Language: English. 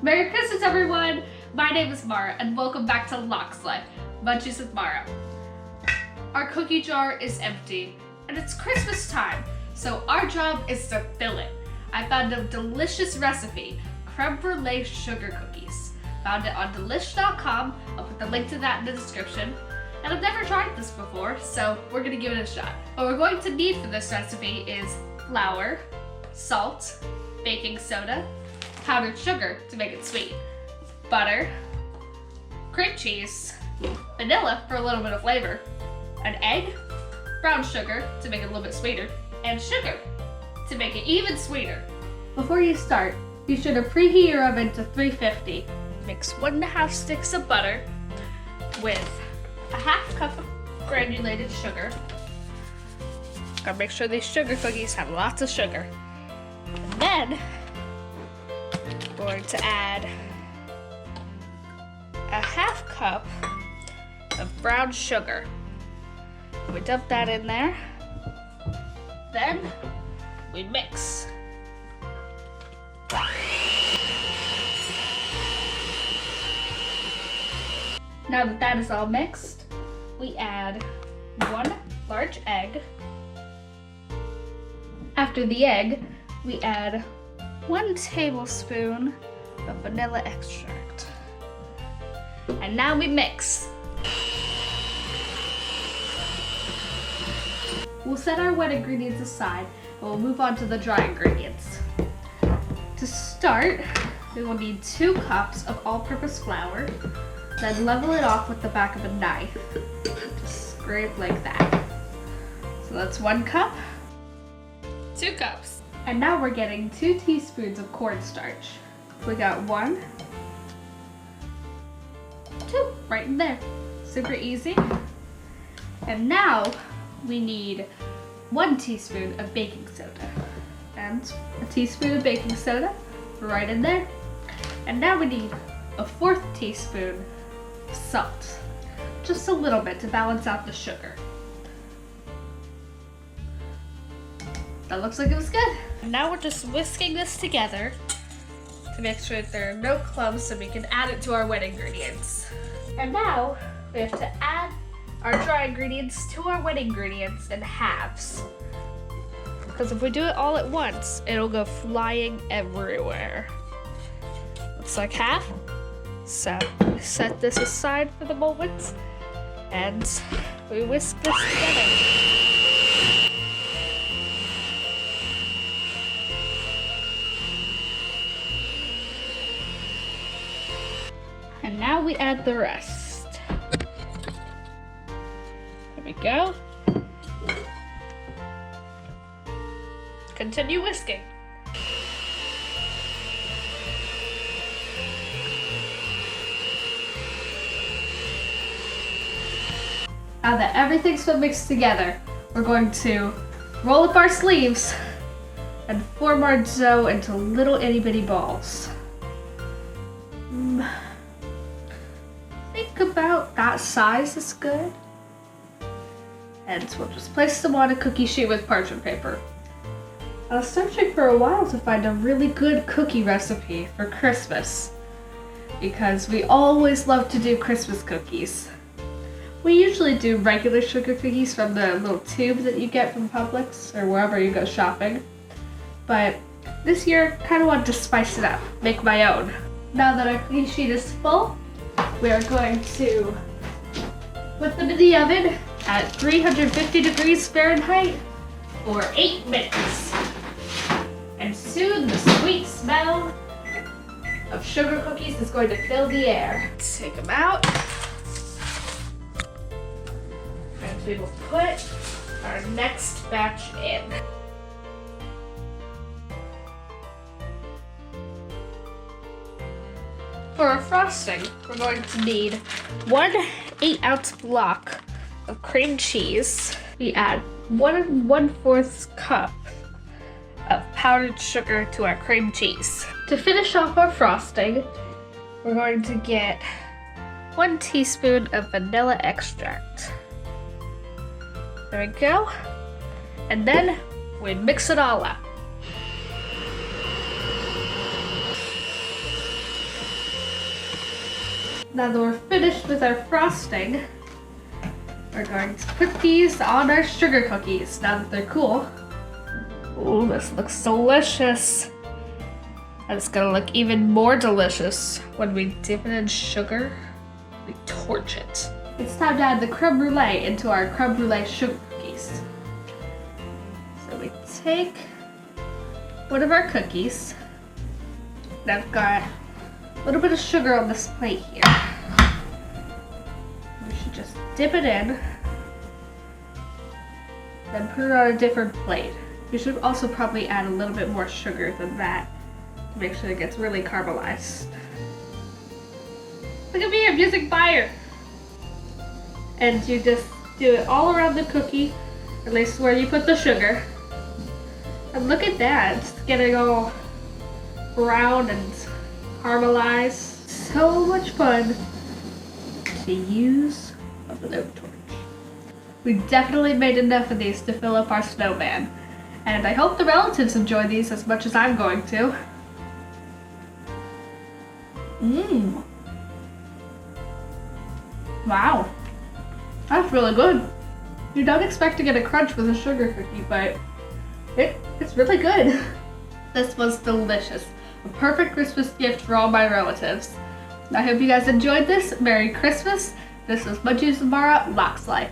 Merry Christmas, everyone! My name is Mara, and welcome back to Locke's Life, Munchies with Mara. Our cookie jar is empty, and it's Christmas time, so our job is to fill it. I found a delicious recipe, creme brulee sugar cookies. Found it on delish.com. I'll put the link to that in the description. And I've never tried this before, so we're gonna give it a shot. What we're going to need for this recipe is flour, salt, baking soda, powdered sugar to make it sweet, butter, cream cheese, vanilla for a little bit of flavor, an egg, brown sugar to make it a little bit sweeter, and sugar to make it even sweeter. Before you start, be sure to preheat your oven to 350. Mix 1.5 sticks of butter with a 1/2 cup of granulated sugar. Gotta make sure these sugar cookies have lots of sugar. And then we're going to add a 1/2 cup of brown sugar. We dump that in there. Then we mix. Now that that is all mixed, we add 1 large egg. After the egg, we add 1 tablespoon of vanilla extract. And now we mix. We'll set our wet ingredients aside and we'll move on to the dry ingredients. To start, we will need 2 cups of all-purpose flour. Then level it off with the back of a knife. Just scrape like that. So that's 1 cup. 2 cups. And now we're getting 2 teaspoons of cornstarch. We got 1, 2, right in there. Super easy. And now we need 1 teaspoon of baking soda. And a teaspoon of baking soda, right in there. And now we need a 1/4 teaspoon of salt. Just a little bit to balance out the sugar. That looks like it was good. Now we're just whisking this together to make sure that there are no clumps so we can add it to our wet ingredients. And now we have to add our dry ingredients to our wet ingredients in halves. Because if we do it all at once, it'll go flying everywhere. Looks like half. So we set this aside for the moment and we whisk this together. And now we add the rest. There we go. Continue whisking. Now that everything's been mixed together, we're going to roll up our sleeves and form our dough into little itty bitty balls. Think about that size is good. And we'll just place them on a cookie sheet with parchment paper. I was searching for a while to find a really good cookie recipe for Christmas because we always love to do Christmas cookies. We usually do regular sugar cookies from the little tube that you get from Publix or wherever you go shopping. But this year, kind of wanted to spice it up, make my own. Now that our cookie sheet is full, we are going to put them in the oven at 350 degrees Fahrenheit for 8 minutes. And soon the sweet smell of sugar cookies is going to fill the air. Let's take them out. And we will put our next batch in. For our frosting, we're going to need 1 8-ounce block of cream cheese. We add 1 1/4 cup of powdered sugar to our cream cheese. To finish off our frosting, we're going to get 1 teaspoon of vanilla extract. There we go. And then we mix it all up. Now that we're finished with our frosting, we're going to put these on our sugar cookies now that they're cool. Ooh, this looks delicious. And it's gonna look even more delicious when we dip it in sugar. We torch it. It's time to add the creme brulee into our creme brulee sugar cookies. So we take one of our cookies. And I've got a little bit of sugar on this plate here. We should just dip it in, then put it on a different plate. You should also probably add a little bit more sugar than that to make sure it gets really caramelized. Look at me, I'm using fire! And you just do it all around the cookie, at least where you put the sugar. And look at that, it's getting all brown and caramelized. So much fun to use a blowtorch. We definitely made enough of these to fill up our snowman. And I hope the relatives enjoy these as much as I'm going to. Mmm. Wow. That's really good. You don't expect to get a crunch with a sugar cookie, but it's really good. This was delicious. A perfect Christmas gift for all my relatives. I hope you guys enjoyed this. Merry Christmas. This is Munchies with Mara, Lox Life.